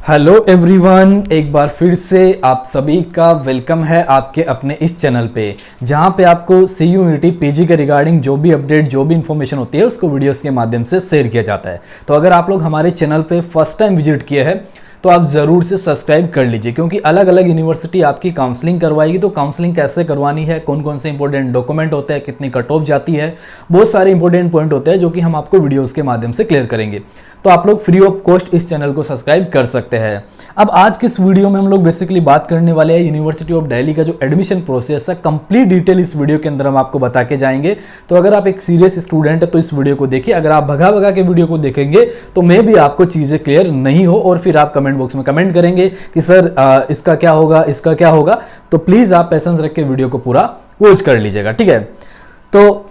Hello everyone, एक बार फिर से आप सभी का वेलकम है आपके अपने इस चैनल पे, जहां पे आपको CUET PG के रिगार्डिंग जो भी अपडेट जो भी इन्फॉर्मेशन होती है उसको वीडियोस के माध्यम से शेयर किया जाता है। तो अगर आप लोग हमारे चैनल पे फर्स्ट टाइम विजिट किए हैं तो आप ज़रूर से सब्सक्राइब कर लीजिए, क्योंकि अलग अलग यूनिवर्सिटी आपकी काउंसलिंग करवाएगी। तो काउंसलिंग कैसे करवानी है, कौन कौन से इंपॉर्टेंट डॉक्यूमेंट होते हैं, कितनी कट ऑफ जाती है, बहुत सारे इंपॉर्टेंट पॉइंट होते हैं जो कि हम आपको वीडियोस के माध्यम से क्लियर करेंगे। तो आप लोग फ्री ऑफ कॉस्ट इस चैनल को सब्सक्राइब कर सकते हैं। अब आज किस वीडियो में हम लोग बेसिकली बात करने वाले हैं यूनिवर्सिटी ऑफ दिल्ली का जो एडमिशन प्रोसेस है, कंप्लीट डिटेल इस वीडियो के अंदर हम आपको बता के जाएंगे। तो अगर आप एक सीरियस स्टूडेंट है तो इस वीडियो को देखिए। अगर आप भगा भगा के वीडियो को देखेंगे तो मे भी आपको चीज़ें क्लियर नहीं हो और फिर आप कमेंट बॉक्स में कमेंट करेंगे कि सर इसका क्या होगा, इसका क्या होगा। तो प्लीज़ आप पेशेंस रख के वीडियो को पूरा वॉच कर लीजिएगा, ठीक है। तो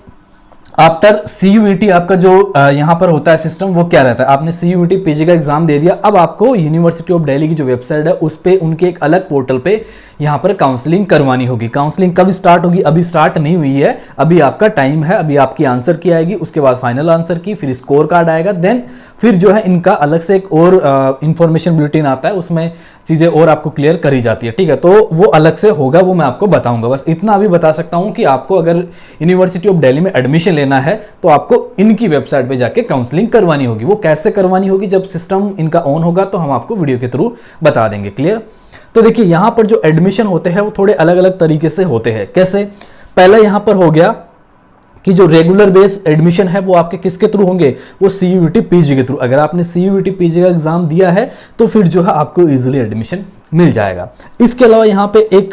आफ्टर CUET आपका जो यहाँ पर होता है सिस्टम, वो क्या रहता है। आपने CUET PG का एग्जाम दे दिया, अब आपको यूनिवर्सिटी ऑफ दिल्ली की जो वेबसाइट है उस पर उनके एक अलग पोर्टल पे यहाँ पर काउंसलिंग करवानी होगी। काउंसलिंग कब स्टार्ट होगी, अभी स्टार्ट नहीं हुई है, अभी आपका टाइम है। अभी आपकी आंसर की आएगी, उसके बाद फाइनल आंसर की, फिर स्कोर कार्ड आएगा, देन फिर जो है इनका अलग से एक और इंफॉर्मेशन बुलेटिन आता है, उसमें चीज़ें और आपको क्लियर करी जाती है, ठीक है। तो वो अलग से होगा, वो मैं आपको बताऊंगा। बस इतना अभी बता सकता हूं कि आपको अगर यूनिवर्सिटी ऑफ दिल्ली में एडमिशन लेना है तो आपको इनकी वेबसाइट पे जाके काउंसलिंग करवानी होगी। वो कैसे करवानी होगी, जब सिस्टम इनका ऑन होगा तो हम आपको वीडियो के थ्रू बता देंगे, क्लियर। तो देखिए यहाँ पर जो एडमिशन होते हैं वो थोड़े अलग अलग तरीके से होते हैं। कैसे, पहला यहाँ पर हो गया कि जो रेगुलर बेस एडमिशन है वो आपके किसके थ्रू होंगे, वो CUET PG के थ्रू। अगर आपने CUET PG का एग्जाम दिया है तो फिर जो है आपको इजीली एडमिशन मिल जाएगा। इसके अलावा यहाँ पे एक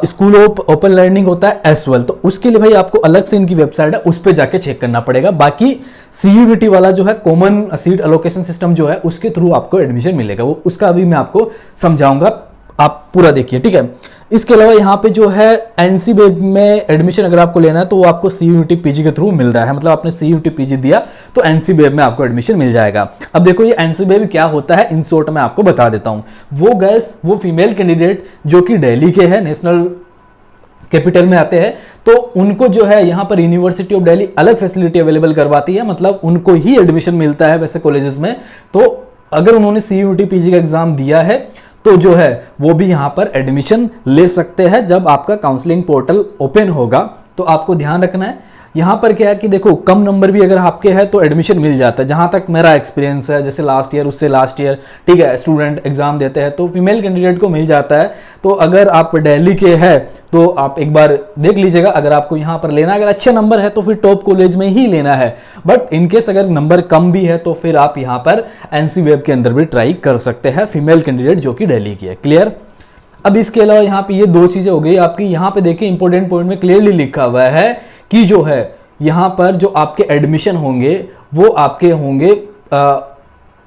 स्कूल ऑफ ओपन लर्निंग होता है एस वेल, तो उसके लिए भाई आपको अलग से इनकी वेबसाइट है, उस पर जाके चेक करना पड़ेगा। बाकी CUET वाला जो है कॉमन सीट एलोकेशन सिस्टम जो है उसके थ्रू आपको एडमिशन मिलेगा, वो उसका अभी मैं आपको समझाऊंगा, आप पूरा देखिए, ठीक है। इसके अलावा यहाँ पे जो है NCBAB में एडमिशन अगर आपको लेना है तो वो आपको CUET PG के थ्रू मिल रहा है। मतलब आपने CUET PG दिया तो NCBAB में आपको एडमिशन मिल जाएगा। अब देखो ये NCBAB क्या होता है, इन शॉर्ट मैं आपको बता देता हूँ। वो फीमेल कैंडिडेट जो कि दिल्ली के है, नेशनल कैपिटल में आते हैं, तो उनको जो है यहाँ पर यूनिवर्सिटी ऑफ दिल्ली अलग फैसिलिटी अवेलेबल करवाती है। मतलब उनको ही एडमिशन मिलता है वैसे कॉलेजेस में। तो अगर उन्होंने CUET PG का एग्जाम दिया है तो जो है वो भी यहाँ पर एडमिशन ले सकते हैं जब आपका काउंसलिंग पोर्टल ओपन होगा। तो आपको ध्यान रखना है यहाँ पर क्या है कि देखो कम नंबर भी अगर आपके हैं तो एडमिशन मिल जाता है। जहाँ तक मेरा एक्सपीरियंस है, जैसे लास्ट ईयर उससे लास्ट ईयर, ठीक है, स्टूडेंट एग्जाम देते हैं तो फीमेल कैंडिडेट को मिल जाता है। तो अगर आप दिल्ली के हैं तो आप एक बार देख लीजिएगा, अगर आपको यहाँ पर लेना, अगर अच्छे नंबर है तो फिर टॉप कॉलेज में ही लेना है। बट इनकेस अगर नंबर कम भी है तो फिर आप यहाँ पर NCBAB के अंदर भी ट्राई कर सकते हैं, फीमेल कैंडिडेट जो कि दिल्ली की है, क्लियर। अब इसके अलावा यहाँ पे ये दो चीजें हो गई आपकी। यहाँ पे देखिए इंपॉर्टेंट पॉइंट में क्लियरली लिखा हुआ है कि जो है यहाँ पर जो आपके एडमिशन होंगे वो आपके होंगे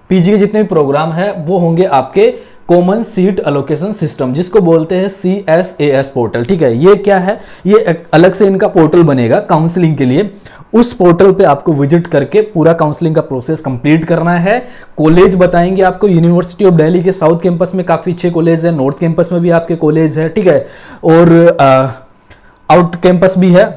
PG के जितने भी प्रोग्राम है वो होंगे आपके कॉमन सीट एलोकेशन सिस्टम, जिसको बोलते हैं CSAS पोर्टल, ठीक है। ये क्या है, ये अलग से इनका पोर्टल बनेगा काउंसलिंग के लिए। उस पोर्टल पे आपको विजिट करके पूरा काउंसलिंग का प्रोसेस कंप्लीट करना है। कॉलेज बताएंगे आपको, यूनिवर्सिटी ऑफ दिल्ली के साउथ कैंपस में काफी अच्छे कॉलेज है, नॉर्थ कैंपस में भी आपके कॉलेज है, ठीक है, और आउट कैंपस भी है।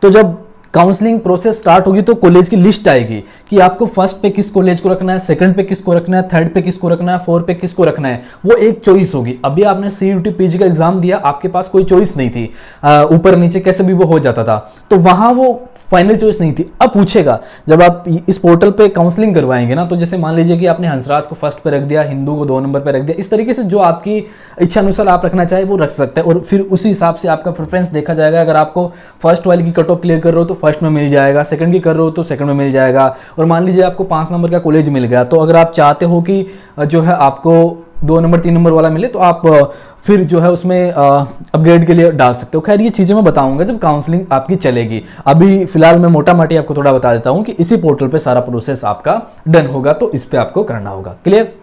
तो जब काउंसलिंग प्रोसेस स्टार्ट होगी तो कॉलेज की लिस्ट आएगी कि आपको फर्स्ट पे किस कॉलेज को रखना है, सेकंड पे किसको रखना है, थर्ड पे किसको रखना है, फोर्थ पे किसको रखना है। वो एक चॉइस होगी। अभी आपने CUET PG का एग्जाम दिया, आपके पास कोई चॉइस नहीं थी, ऊपर नीचे कैसे भी वो हो जाता था, तो वहां वो फाइनल चॉइस नहीं थी। अब पूछेगा जब आप इस पोर्टल पे काउंसलिंग करवाएंगे ना, तो जैसे मान लीजिए कि आपने हंसराज को फर्स्ट पे रख दिया, हिंदू को 2 नंबर पे रख दिया, इस तरीके से जो आपकी इच्छा अनुसार आप रखना चाहे वो रख सकते हैं। और फिर उसी हिसाब से आपका प्रेफरेंस देखा जाएगा। अगर आपको फर्स्ट वाले की कट ऑफ क्लियर कर रहे हो तो फर्स्ट में मिल जाएगा, सेकंड की कर रहे हो तो सेकंड में मिल जाएगा। और मान लीजिए आपको 5 नंबर का कॉलेज मिल गया, तो अगर आप चाहते हो कि जो है आपको 2 नंबर 3 नंबर वाला मिले तो आप फिर जो है उसमें अपग्रेड के लिए डाल सकते हो। खैर ये चीज़ें मैं बताऊंगा जब काउंसलिंग आपकी चलेगी। अभी फिलहाल मैं मोटा माटी आपको थोड़ा बता देता हूं कि इसी पोर्टल पे सारा प्रोसेस आपका डन होगा, तो इस पे आपको करना होगा, क्लियर।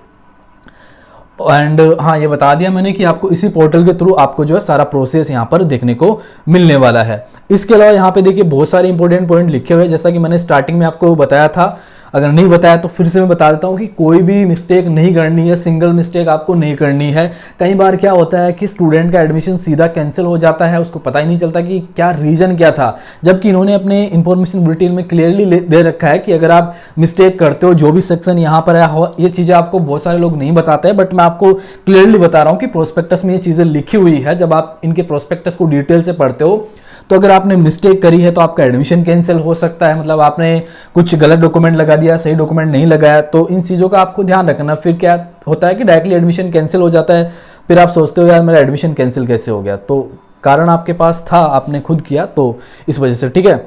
एंड हाँ, ये बता दिया मैंने कि आपको इसी पोर्टल के थ्रू आपको जो है सारा प्रोसेस यहाँ पर देखने को मिलने वाला है। इसके अलावा यहाँ पे देखिए बहुत सारे इंपॉर्टेंट पॉइंट लिखे हुए हैं, जैसा कि मैंने स्टार्टिंग में आपको बताया था। अगर नहीं बताया तो फिर से मैं बता देता हूँ कि कोई भी मिस्टेक नहीं करनी है, सिंगल मिस्टेक आपको नहीं करनी है। कई बार क्या होता है कि स्टूडेंट का एडमिशन सीधा कैंसिल हो जाता है, उसको पता ही नहीं चलता कि क्या रीजन क्या था, जबकि इन्होंने अपने इंफॉर्मेशन बुलेटिन में क्लियरली दे रखा है कि अगर आप मिस्टेक करते हो, जो भी सेक्शन यहाँ पर है, ये चीज़ें आपको बहुत सारे लोग नहीं बताते हैं, बट मैं आपको क्लियरली बता रहा हूँ कि प्रोस्पेक्टस में ये चीज़ें लिखी हुई है। जब आप इनके प्रोस्पेक्टस को डिटेल से पढ़ते हो तो अगर आपने मिस्टेक करी है तो आपका एडमिशन कैंसिल हो सकता है, मतलब आपने कुछ गलत डॉक्यूमेंट लगा दिया, सही डॉक्यूमेंट नहीं लगाया, तो इन चीज़ों का आपको ध्यान रखना। फिर क्या होता है कि डायरेक्टली एडमिशन कैंसिल हो जाता है, फिर आप सोचते हो यार मेरा एडमिशन कैंसिल कैसे हो गया, तो कारण आपके पास था, आपने खुद किया, तो इस वजह से, ठीक है।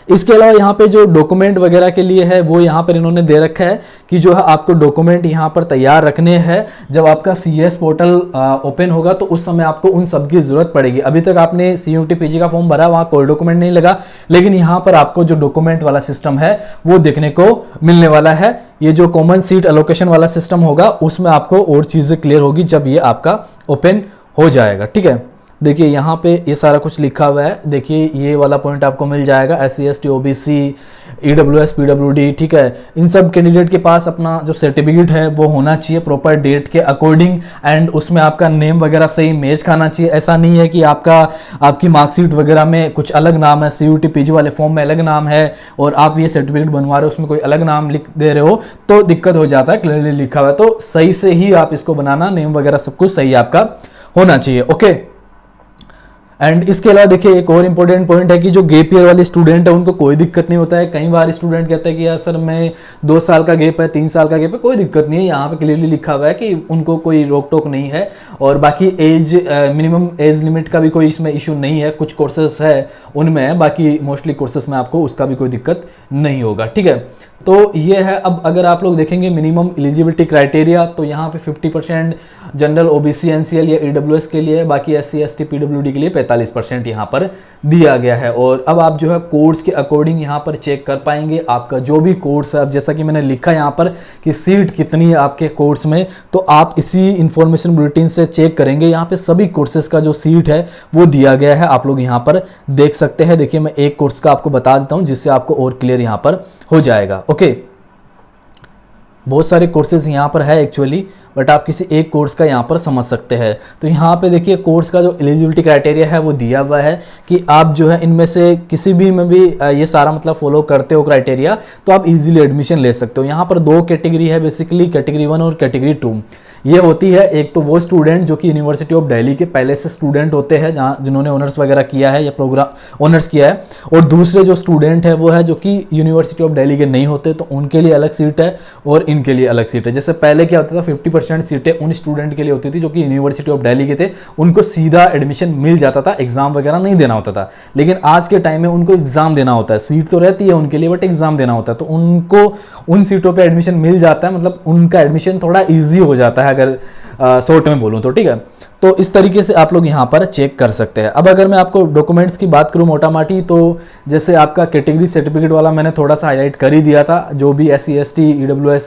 इसके अलावा यहाँ पे जो डॉक्यूमेंट वगैरह के लिए है वो यहाँ पर इन्होंने दे रखा है कि जो है आपको डॉक्यूमेंट यहाँ पर तैयार रखने हैं। जब आपका CS पोर्टल ओपन होगा तो उस समय आपको उन सब की जरूरत पड़ेगी। अभी तक आपने CUET PG का फॉर्म भरा, वहाँ कोई डॉक्यूमेंट नहीं लगा, लेकिन यहाँ पर आपको जो डॉक्यूमेंट वाला सिस्टम है वो देखने को मिलने वाला है। ये जो कॉमन सीट एलोकेशन वाला सिस्टम होगा उसमें आपको और चीज़ें क्लियर होगी जब ये आपका ओपन हो जाएगा, ठीक है। देखिए यहाँ पे ये सारा कुछ लिखा हुआ है, देखिए ये वाला पॉइंट आपको मिल जाएगा, SC ST OBC EWS PWD, ठीक है। इन सब कैंडिडेट के पास अपना जो सर्टिफिकेट है वो होना चाहिए प्रॉपर डेट के अकॉर्डिंग, एंड उसमें आपका नेम वगैरह सही मैच खाना चाहिए। ऐसा नहीं है कि आपकी मार्कशीट वगैरह में कुछ अलग नाम है, CUET PG वाले फॉर्म में अलग नाम है और आप ये सर्टिफिकेट बनवा रहे हो उसमें कोई अलग नाम लिख दे रहे हो तो दिक्कत हो जाता है। क्लियरली लिखा हुआ है तो सही से ही आप इसको बनाना, नेम वगैरह सब कुछ सही आपका होना चाहिए, ओके। एंड इसके अलावा देखिए एक और इंपॉर्टेंट पॉइंट है कि जो गैप ईयर वाले स्टूडेंट है उनको कोई दिक्कत नहीं होता है। कई बार स्टूडेंट कहते हैं कि यार सर मैं 2 साल का गैप है, 3 साल का गैप है, कोई दिक्कत नहीं है। यहाँ पे क्लियरली लिखा हुआ है कि उनको कोई रोक टोक नहीं है और बाकी मिनिमम एज लिमिट का भी कोई इसमें इशू नहीं है। कुछ कोर्सेस है उनमें है, बाकी मोस्टली कोर्सेस में आपको उसका भी कोई दिक्कत नहीं होगा, ठीक है। तो ये है। अब अगर आप लोग देखेंगे मिनिमम एलिजिबिलिटी क्राइटेरिया तो यहाँ पे 50% जनरल OBC NCL या EWS के लिए, बाकी SC ST PWD के लिए 45% यहाँ पर दिया गया है। और अब आप जो है कोर्स के अकॉर्डिंग यहाँ पर चेक कर पाएंगे आपका जो भी कोर्स है। अब जैसा कि मैंने लिखा यहाँ पर कि सीट कितनी है आपके कोर्स में, तो आप इसी इंफॉर्मेशन बुलेटिन से चेक करेंगे। यहाँ पे सभी कोर्सेज का जो सीट है वो दिया गया है, आप लोग यहाँ पर देख सकते हैं। देखिए मैं एक कोर्स का आपको बता देता हूँ जिससे आपको और क्लियर यहाँ पर हो जाएगा, ओके। बहुत सारे कोर्सेज यहाँ पर है एक्चुअली, बट आप किसी एक कोर्स का यहाँ पर समझ सकते हैं। तो यहाँ पे देखिए कोर्स का जो एलिजिबिलिटी क्राइटेरिया है वो दिया हुआ है कि आप जो है इनमें से किसी भी में भी ये सारा मतलब फॉलो करते हो क्राइटेरिया तो आप इजीली एडमिशन ले सकते हो। यहाँ पर 2 कैटेगरी है बेसिकली, कैटेगरी 1 और कैटेगरी 2। ये होती है एक तो वो स्टूडेंट जो कि यूनिवर्सिटी ऑफ दिल्ली के पहले से स्टूडेंट होते हैं जिन्होंने ऑनर्स वगैरह किया है या प्रोग्राम ऑनर्स किया है, और दूसरे जो स्टूडेंट है वो है जो कि यूनिवर्सिटी ऑफ दिल्ली के नहीं होते, तो उनके लिए अलग सीट है और इनके लिए अलग सीट है। जैसे पहले क्या होता था 50% सीटें उन स्टूडेंट के लिए होती थी जो कि यूनिवर्सिटी ऑफ दिल्ली के थे, उनको सीधा एडमिशन मिल जाता था, एग्जाम वगैरह नहीं देना होता था। लेकिन आज के टाइम में उनको एग्जाम देना होता है, सीट तो रहती है उनके लिए बट एग्जाम देना होता है, तो उनको उन सीटों पर एडमिशन मिल जाता है, मतलब उनका एडमिशन थोड़ा ईजी हो जाता है अगर शॉर्ट में बोलूं तो, ठीक है। तो इस तरीके से आप लोग यहाँ पर चेक कर सकते हैं। अब अगर मैं आपको डॉक्यूमेंट्स की बात करूँ मोटा माटी, तो जैसे आपका कैटेगरी सर्टिफिकेट वाला मैंने थोड़ा सा हाईलाइट कर ही दिया था। जो भी SC ST EWS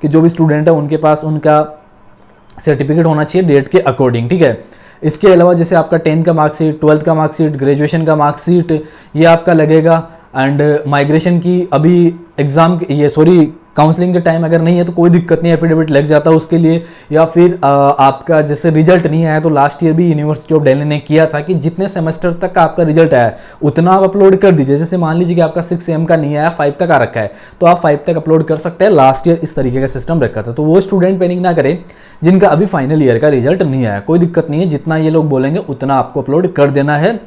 के जो भी स्टूडेंट है उनके पास उनका सर्टिफिकेट होना चाहिए डेट के अकॉर्डिंग, ठीक है। इसके अलावा जैसे आपका 10th का मार्कशीट, 12th का मार्कशीट, ग्रेजुएशन का मार्कशीट ये आपका लगेगा। एंड माइग्रेशन की अभी एग्जाम काउंसलिंग के टाइम अगर नहीं है तो कोई दिक्कत नहीं, एफिडेविट लग जाता है उसके लिए। या फिर आपका जैसे रिजल्ट नहीं आया, तो लास्ट ईयर भी यूनिवर्सिटी ऑफ दिल्ली ने किया था कि जितने सेमेस्टर तक का आपका रिजल्ट आया उतना आप अपलोड कर दीजिए। जैसे मान लीजिए कि आपका 6 AM का नहीं आया, 5 तक आ रखा है, तो आप 5 तक अपलोड कर सकते हैं। लास्ट ईयर इस तरीके का सिस्टम रखा था। तो वो स्टूडेंट पैनिक ना करें जिनका अभी फाइनल ईयर का रिजल्ट नहीं आया, कोई दिक्कत नहीं है, जितना ये लोग बोलेंगे उतना आपको अपलोड कर देना है।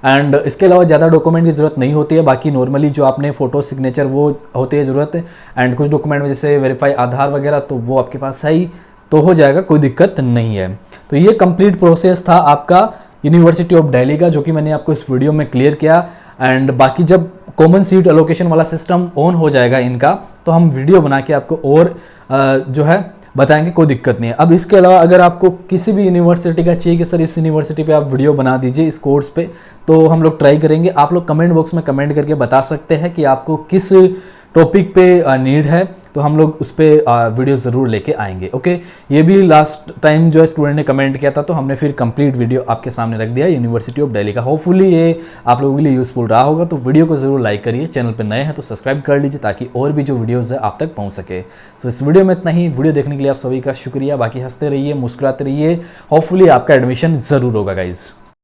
एंड इसके अलावा ज़्यादा डॉक्यूमेंट की ज़रूरत नहीं होती है, बाकी नॉर्मली जो आपने फोटो सिग्नेचर वो होती है ज़रूरत। एंड कुछ डॉक्यूमेंट में जैसे वेरीफाई आधार वगैरह तो वो आपके पास है ही, तो हो जाएगा, कोई दिक्कत नहीं है। तो ये कंप्लीट प्रोसेस था आपका यूनिवर्सिटी ऑफ दिल्ली का, जो कि मैंने आपको इस वीडियो में क्लियर किया। एंड बाकी जब कॉमन सीट एलोकेशन वाला सिस्टम ऑन हो जाएगा इनका, तो हम वीडियो बना के आपको और जो है बताएंगे, कोई दिक्कत नहीं है। अब इसके अलावा अगर आपको किसी भी यूनिवर्सिटी का चाहिए कि सर इस यूनिवर्सिटी पे आप वीडियो बना दीजिए इस कोर्स पे, तो हम लोग ट्राई करेंगे। आप लोग कमेंट बॉक्स में कमेंट करके बता सकते हैं कि आपको किस टॉपिक पे नीड है तो हम लोग उस पर वीडियो ज़रूर लेके आएंगे। ओके, ये भी लास्ट टाइम जो है स्टूडेंट ने कमेंट किया था, तो हमने फिर कंप्लीट वीडियो आपके सामने रख दिया यूनिवर्सिटी ऑफ दिल्ली का। होपफुली ये आप लोगों के लिए यूज़फुल रहा होगा। तो वीडियो को ज़रूर लाइक करिए, चैनल पर नए हैं तो सब्सक्राइब कर लीजिए ताकि और भी जो वीडियोज़ है आप तक पहुँच सके। सो इस वीडियो में इतना ही। वीडियो देखने के लिए आप सभी का शुक्रिया। बाकी हंसते रहिए, मुस्कुराते रहिए। होपफुली आपका एडमिशन ज़रूर होगा गाइज़।